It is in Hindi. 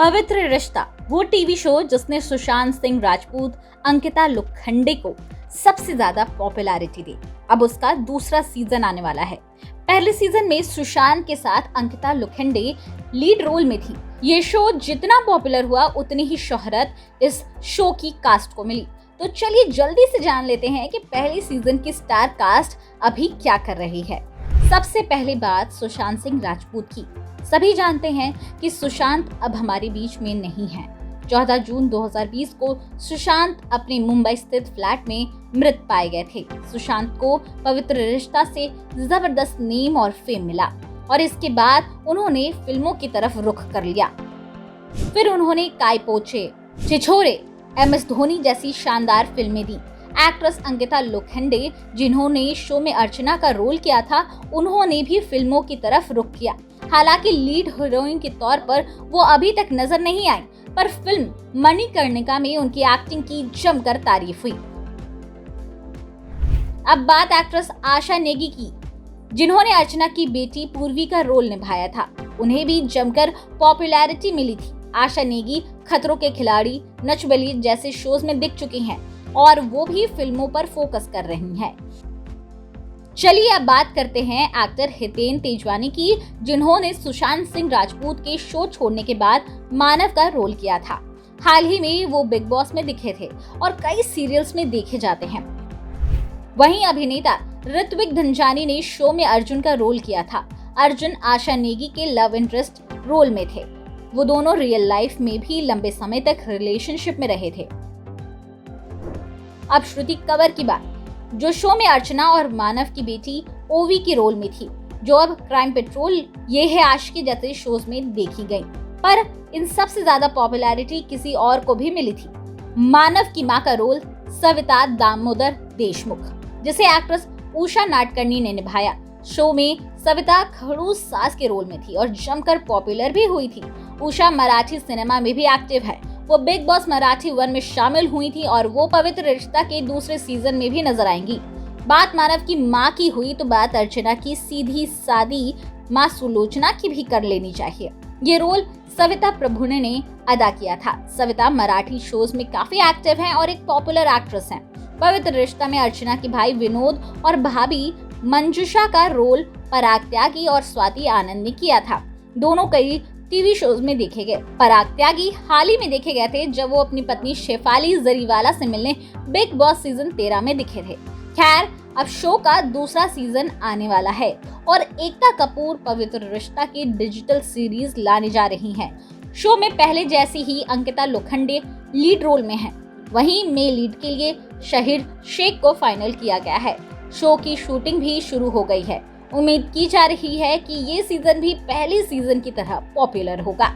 पवित्र रिश्ता वो टीवी शो जिसने सुशांत सिंह राजपूत, अंकिता लोखंडे को सबसे ज्यादा पॉपुलैरिटी दी। अब उसका दूसरा सीजन आने वाला है। पहले सीजन में सुशांत के साथ अंकिता लोखंडे लीड रोल में थी। ये शो जितना पॉपुलर हुआ उतनी ही शोहरत इस शो की कास्ट को मिली। तो चलिए जल्दी से जान लेते हैं कि पहले सीजन की स्टार कास्ट अभी क्या कर रही है। सबसे पहली बात सुशांत सिंह राजपूत की। सभी जानते हैं कि सुशांत अब हमारे बीच में नहीं है। 14 जून 2020 को सुशांत अपने मुंबई स्थित फ्लैट में मृत पाए गए थे। सुशांत को पवित्र रिश्ता से जबरदस्त नेम और फेम मिला और इसके बाद उन्होंने फिल्मों की तरफ रुख कर लिया। फिर उन्होंने काय पोचे, छिछोरे, MS धोनी जैसी शानदार फिल्में दी। एक्ट्रेस अंकिता लोखंडे, जिन्होंने शो में अर्चना का रोल किया था, उन्होंने भी फिल्मों की तरफ रुख किया। हालांकि लीड हीरोइन के तौर पर वो अभी तक नजर नहीं आई, पर फिल्म मणिकर्णिका में उनकी एक्टिंग की जमकर तारीफ हुई। अब बात एक्ट्रेस आशा नेगी की, जिन्होंने अर्चना की बेटी पूर्वी का रोल निभाया था। उन्हें भी जमकर पॉपुलैरिटी मिली थी। आशा नेगी खतरों के खिलाड़ी, नच बलिए जैसे शोज में दिख चुकी हैं और वो भी फिल्मों पर फोकस कर रही हैं। चलिए अब बात करते हैं एक्टर हितेन तेजवानी की, जिन्होंने सुशांत सिंह राजपूत के शो छोड़ने के बाद मानव का रोल किया था। हाल ही में वो बिग बॉस में दिखे थे और कई सीरियल्स में देखे जाते हैं। वहीं अभिनेता ऋत्विक धनजानी ने शो में अर्जुन का रोल किया था। अर्जुन आशा नेगी के लव इंटरेस्ट रोल में थे। वो दोनों रियल लाइफ में भी लंबे समय तक रिलेशनशिप में रहे थे। अब श्रुति कंवर की बात, जो शो में अर्चना और मानव की बेटी ओवी के रोल में थी, जो अब क्राइम पेट्रोल, ये है आशिकी जैसे शोज में देखी गई। पर इन सबसे ज्यादा पॉपुलैरिटी किसी और को भी मिली थी। मानव की मां का रोल सविता दामोदर देशमुख, जिसे एक्ट्रेस उषा नाडकर्णी ने निभाया। शो में सविता खड़ूस सास के रोल में थी और जमकर पॉपुलर भी हुई थी। उषा मराठी सिनेमा में भी एक्टिव है। वो बिग बॉस मराठी 1 में शामिल हुई थी और वो पवित्र रिश्ता के दूसरे सीजन में भी नजर आएंगी। बात मानव की मां की हुई तो बात अर्चना की सीधी सादी मां सुलोचना की भी कर लेनी चाहिए। ये रोल सविता प्रभुने ने अदा किया था। सविता मराठी शोज में काफी एक्टिव हैं और एक पॉपुलर एक्ट्रेस हैं। पवित्र रिश्ता में अर्चना के भाई विनोद और भाभी मंजुषा का रोल पराग त्यागी और स्वाति आनंद ने किया था। दोनों कई टीवी शोज में देखे गए। पराग त्यागी हाल ही में देखे गए थे जब वो अपनी पत्नी शेफाली जरीवाला से मिलने बिग बॉस सीजन 13 में दिखे थे। खैर, अब शो का दूसरा सीजन आने वाला है और एकता कपूर पवित्र रिश्ता की डिजिटल सीरीज लाने जा रही हैं। शो में पहले जैसी ही अंकिता लोखंडे लीड रोल में हैं। वहीं मेल लीड के लिए शहीद शेख को फाइनल किया गया है। शो की शूटिंग भी शुरू हो गई है। उम्मीद की जा रही है कि ये सीजन भी पहले सीजन की तरह पॉपुलर होगा।